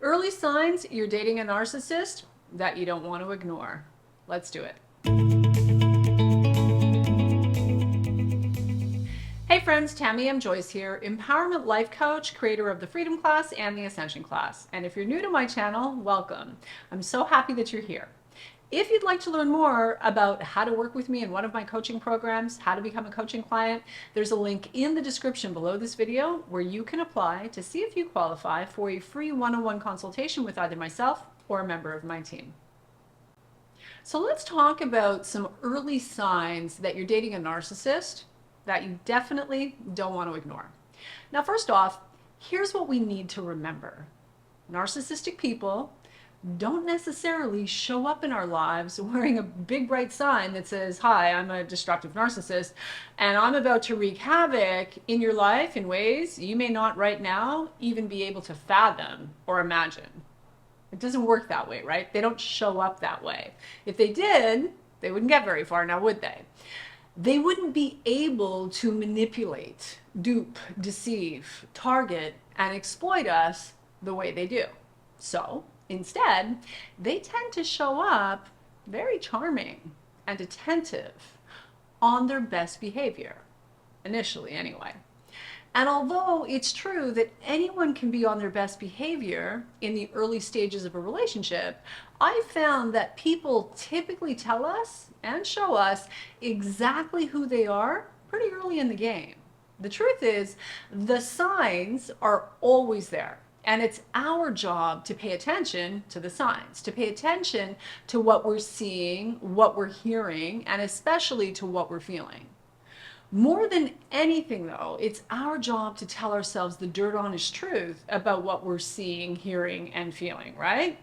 Early signs you're dating a narcissist that you don't want to ignore. Let's do it. Hey friends, Tamie M Joyce here, empowerment life coach, creator of the Freedom class and the Ascension class. And if you're new to my channel, welcome. I'm so happy that you're here. If you'd like to learn more about how to work with me in one of my coaching programs, how to become a coaching client, there's a link in the description below this video where you can apply to see if you qualify for a free one-on-one consultation with either myself or a member of my team. So let's talk about some early signs that you're dating a narcissist that you definitely don't want to ignore. Now, first off, here's what we need to remember. Narcissistic people don't necessarily show up in our lives wearing a big bright sign that says, "Hi, I'm a destructive narcissist, and I'm about to wreak havoc in your life in ways you may not right now even be able to fathom or imagine." It doesn't work that way, right? They don't show up that way. If they did, they wouldn't get very far now, would they? They wouldn't be able to manipulate, dupe, deceive, target, and exploit us the way they do. So instead, they tend to show up very charming and attentive, on their best behavior, initially anyway. And although it's true that anyone can be on their best behavior in the early stages of a relationship, I found that people typically tell us and show us exactly who they are pretty early in the game. The truth is, the signs are always there. And it's our job to pay attention to the signs, to pay attention to what we're seeing, what we're hearing, and especially to what we're feeling. More than anything, though, it's our job to tell ourselves the dirt honest truth about what we're seeing, hearing, and feeling, right?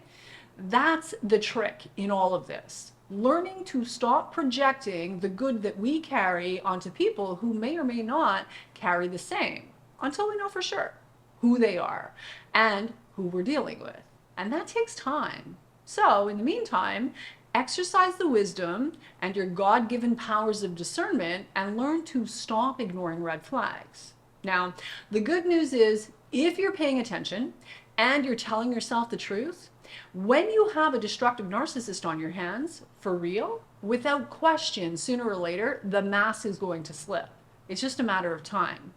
That's the trick in all of this. Learning to stop projecting the good that we carry onto people who may or may not carry the same until we know for sure who they are and who we're dealing with. And that takes time. So in the meantime, exercise the wisdom and your God-given powers of discernment and learn to stop ignoring red flags. Now, the good news is if you're paying attention and you're telling yourself the truth, when you have a destructive narcissist on your hands, for real, without question, sooner or later, the mask is going to slip. It's just a matter of time.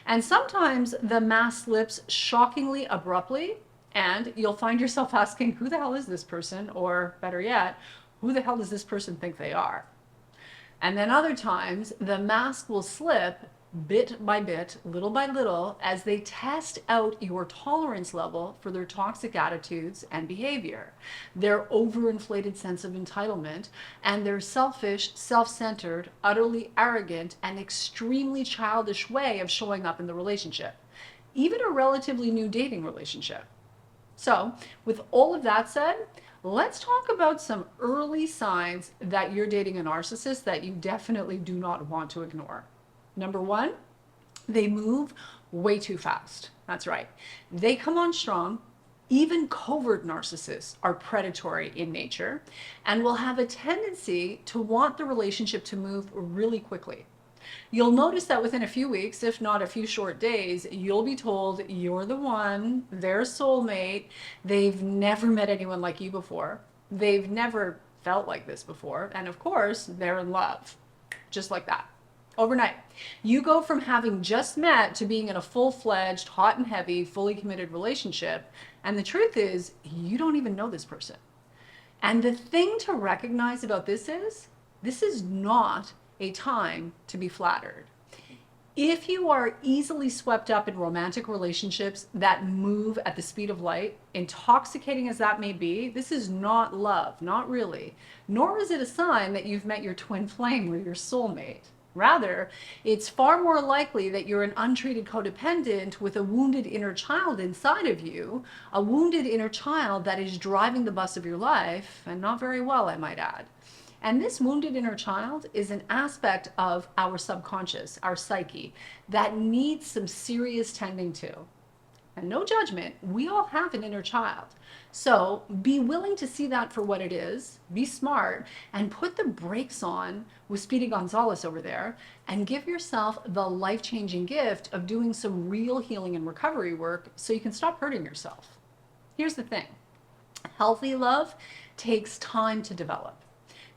And sometimes the mask slips shockingly abruptly, and you'll find yourself asking, who the hell is this person? Or better yet, who the hell does this person think they are? And then other times, the mask will slip bit by bit, little by little, as they test out your tolerance level for their toxic attitudes and behavior, their overinflated sense of entitlement, and their selfish, self-centered, utterly arrogant, and extremely childish way of showing up in the relationship, even a relatively new dating relationship. So, with all of that said, let's talk about some early signs that you're dating a narcissist that you definitely do not want to ignore. Number one, they move way too fast. That's right. They come on strong. Even covert narcissists are predatory in nature and will have a tendency to want the relationship to move really quickly. You'll notice that within a few weeks, if not a few short days, you'll be told you're the one, their soulmate. They've never met anyone like you before. They've never felt like this before. And of course, they're in love. Just like that. Overnight. You go from having just met to being in a full-fledged, hot and heavy, fully committed relationship. And the truth is, you don't even know this person. And the thing to recognize about this is not a time to be flattered. If you are easily swept up in romantic relationships that move at the speed of light, intoxicating as that may be, this is not love, not really. Nor is it a sign that you've met your twin flame or your soulmate. Rather, it's far more likely that you're an untreated codependent with a wounded inner child inside of you, a wounded inner child that is driving the bus of your life, and not very well, I might add. And this wounded inner child is an aspect of our subconscious, our psyche, that needs some serious tending to. And no judgment, we all have an inner child. So be willing to see that for what it is, be smart, and put the brakes on with Speedy Gonzalez over there, and give yourself the life-changing gift of doing some real healing and recovery work so you can stop hurting yourself. Here's the thing. Healthy love takes time to develop.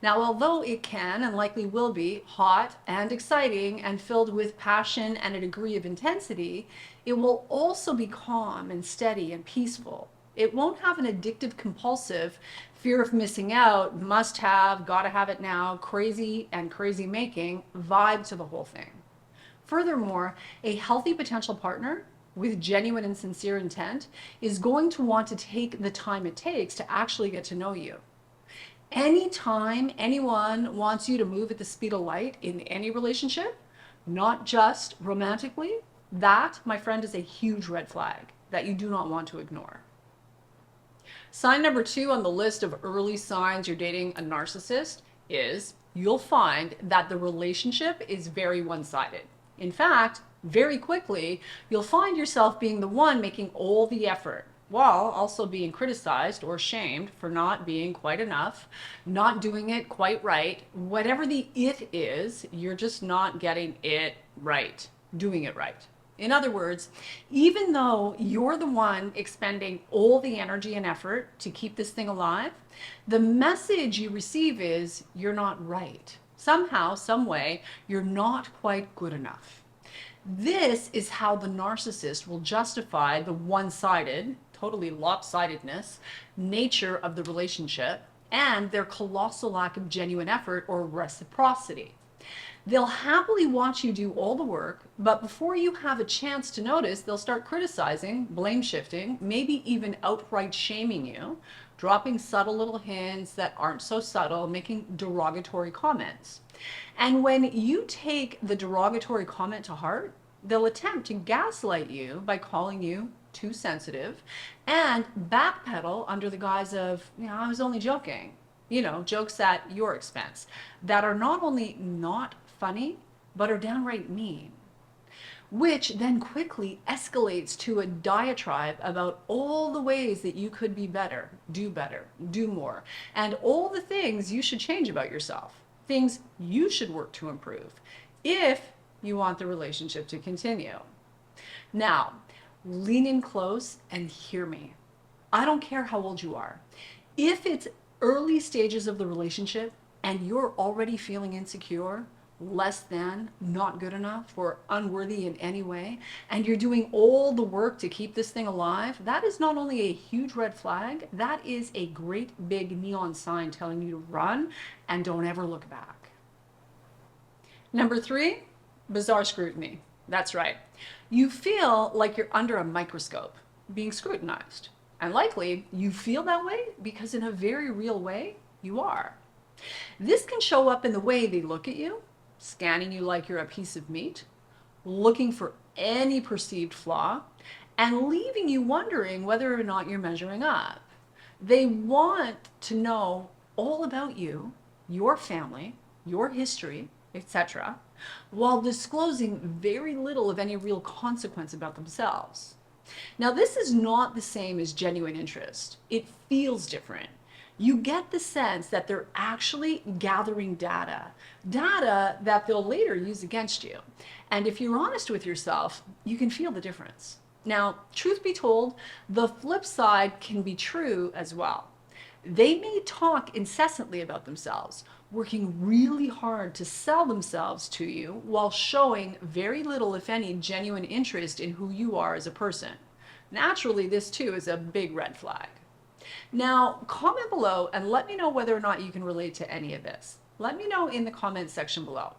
Now, although it can and likely will be hot and exciting and filled with passion and a degree of intensity, it will also be calm and steady and peaceful. It won't have an addictive, compulsive, fear of missing out, must have, gotta have it now, crazy and crazy making vibe to the whole thing. Furthermore, a healthy potential partner with genuine and sincere intent is going to want to take the time it takes to actually get to know you. Anytime anyone wants you to move at the speed of light in any relationship, not just romantically, that, my friend, is a huge red flag that you do not want to ignore. Sign number 2 on the list of early signs you're dating a narcissist is you'll find that the relationship is very one-sided. In fact, very quickly, you'll find yourself being the one making all the effort, while also being criticized or shamed for not being quite enough, not doing it quite right. Whatever the it is, you're just not getting it right, doing it right. In other words, even though you're the one expending all the energy and effort to keep this thing alive, the message you receive is you're not right. Somehow, some way, you're not quite good enough. This is how the narcissist will justify the one-sided, totally lopsidedness, nature of the relationship and their colossal lack of genuine effort or reciprocity. They'll happily watch you do all the work, but before you have a chance to notice, they'll start criticizing, blame shifting, maybe even outright shaming you, dropping subtle little hints that aren't so subtle, making derogatory comments. And when you take the derogatory comment to heart, they'll attempt to gaslight you by calling you too sensitive and backpedal under the guise of, I was only joking. Jokes at your expense that are not only not funny, but are downright mean, which then quickly escalates to a diatribe about all the ways that you could be better, do more, and all the things you should change about yourself, things you should work to improve if you want the relationship to continue. Now, lean in close and hear me. I don't care how old you are. If it's early stages of the relationship and you're already feeling insecure, less than, not good enough, or unworthy in any way, and you're doing all the work to keep this thing alive, that is not only a huge red flag, that is a great big neon sign telling you to run and don't ever look back. Number 3, bizarre scrutiny. That's right. You feel like you're under a microscope, being scrutinized. And likely you feel that way because in a very real way, you are. This can show up in the way they look at you, scanning you like you're a piece of meat, looking for any perceived flaw, and leaving you wondering whether or not you're measuring up. They want to know all about you, your family, your history, etc., while disclosing very little of any real consequence about themselves. Now, this is not the same as genuine interest. It feels different. You get the sense that they're actually gathering data that they'll later use against you. And if you're honest with yourself, you can feel the difference. Now, truth be told, the flip side can be true as well. They may talk incessantly about themselves, working really hard to sell themselves to you while showing very little, if any, genuine interest in who you are as a person. Naturally, this too is a big red flag. Now, comment below and let me know whether or not you can relate to any of this. Let me know in the comments section below.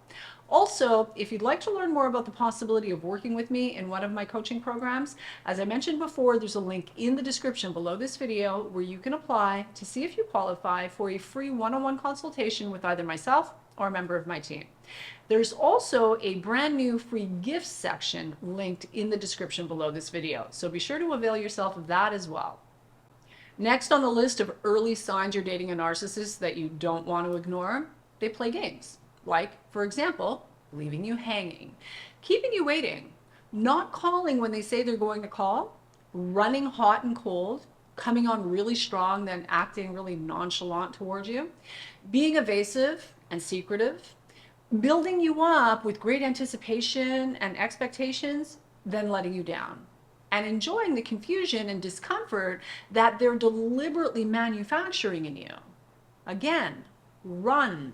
Also, if you'd like to learn more about the possibility of working with me in one of my coaching programs, as I mentioned before, there's a link in the description below this video where you can apply to see if you qualify for a free one-on-one consultation with either myself or a member of my team. There's also a brand new free gifts section linked in the description below this video, so be sure to avail yourself of that as well. Next on the list of early signs you're dating a narcissist that you don't want to ignore, they play games. Like, for example, leaving you hanging, keeping you waiting, not calling when they say they're going to call, running hot and cold, coming on really strong, then acting really nonchalant towards you, being evasive and secretive, building you up with great anticipation and expectations, then letting you down. and enjoying the confusion and discomfort that they're deliberately manufacturing in you. Again, run.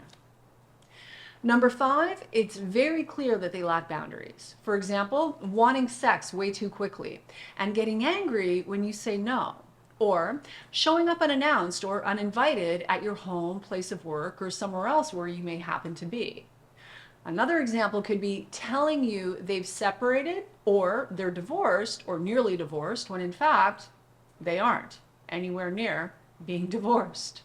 Number 5, it's very clear that they lack boundaries. For example, wanting sex way too quickly and getting angry when you say no, or showing up unannounced or uninvited at your home, place of work, or somewhere else where you may happen to be. Another example could be telling you they've separated or they're divorced or nearly divorced when in fact they aren't anywhere near being divorced.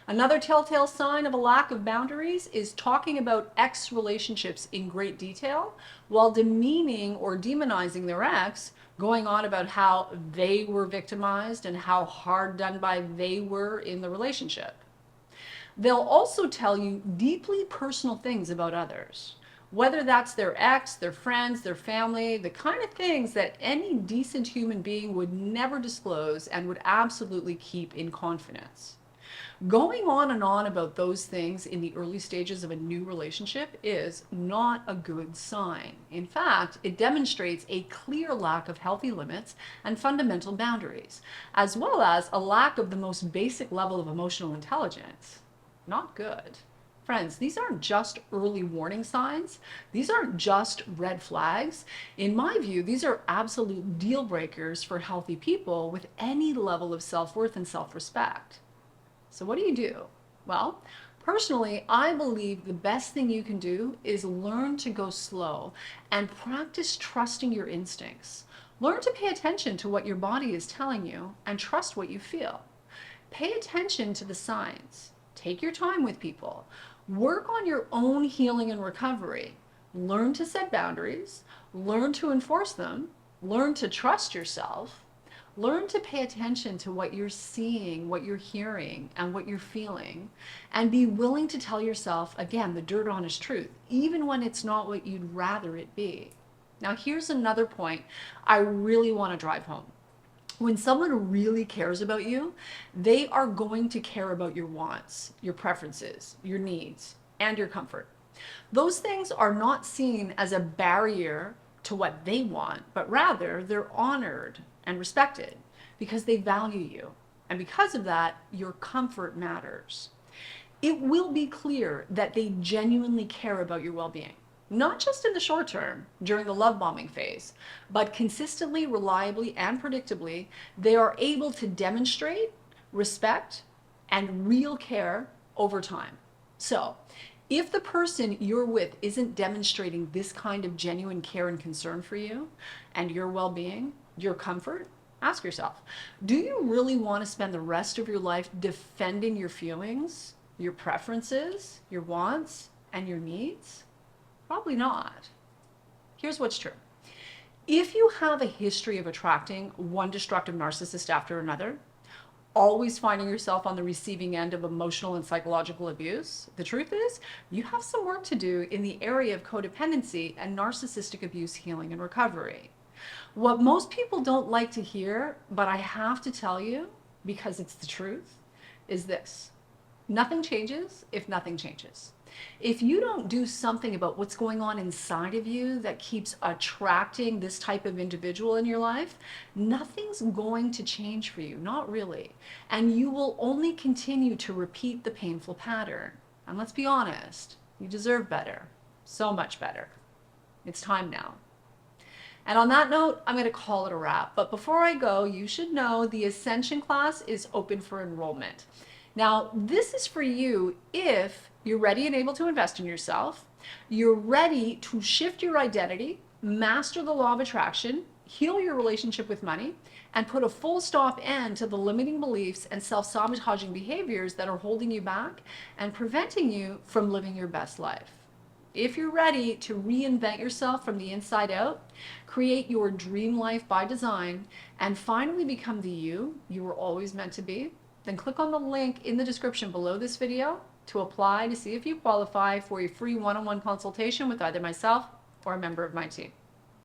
Another telltale sign of a lack of boundaries is talking about ex relationships in great detail while demeaning or demonizing their ex, going on about how they were victimized and how hard done by they were in the relationship. They'll also tell you deeply personal things about others, whether that's their ex, their friends, their family, the kind of things that any decent human being would never disclose and would absolutely keep in confidence. Going on and on about those things in the early stages of a new relationship is not a good sign. In fact, it demonstrates a clear lack of healthy limits and fundamental boundaries, as well as a lack of the most basic level of emotional intelligence. Not good. Friends, these aren't just early warning signs. These aren't just red flags. In my view, these are absolute deal breakers for healthy people with any level of self-worth and self-respect. So what do you do? Well, personally, I believe the best thing you can do is learn to go slow and practice trusting your instincts. Learn to pay attention to what your body is telling you and trust what you feel. Pay attention to the signs. Take your time with people. Work on your own healing and recovery. Learn to set boundaries. Learn to enforce them. Learn to trust yourself. Learn to pay attention to what you're seeing, what you're hearing, and what you're feeling, and be willing to tell yourself, again, the dirt honest truth, even when it's not what you'd rather it be. Now, here's another point I really want to drive home. When someone really cares about you, they are going to care about your wants, your preferences, your needs, and your comfort. Those things are not seen as a barrier to what they want, but rather they're honored and respected because they value you. And because of that, your comfort matters. It will be clear that they genuinely care about your well-being, not just in the short term during the love bombing phase, but consistently, reliably, and predictably, they are able to demonstrate respect and real care over time. So if the person you're with isn't demonstrating this kind of genuine care and concern for you and your well-being, your comfort, ask yourself, do you really want to spend the rest of your life defending your feelings, your preferences, your wants, and your needs? Probably not. Here's what's true. If you have a history of attracting one destructive narcissist after another, always finding yourself on the receiving end of emotional and psychological abuse, the truth is you have some work to do in the area of codependency and narcissistic abuse healing and recovery. What most people don't like to hear, but I have to tell you because it's the truth, is this: nothing changes if nothing changes. If you don't do something about what's going on inside of you that keeps attracting this type of individual in your life, nothing's going to change for you, not really. And you will only continue to repeat the painful pattern. And let's be honest, you deserve better, so much better. It's time now. And on that note, I'm going to call it a wrap. But before I go, you should know the Ascension class is open for enrollment. Now, this is for you if you're ready and able to invest in yourself, you're ready to shift your identity, master the law of attraction, heal your relationship with money, and put a full stop end to the limiting beliefs and self-sabotaging behaviors that are holding you back and preventing you from living your best life. If you're ready to reinvent yourself from the inside out, create your dream life by design, and finally become the you were always meant to be, then click on the link in the description below this video to apply to see if you qualify for a free one-on-one consultation with either myself or a member of my team.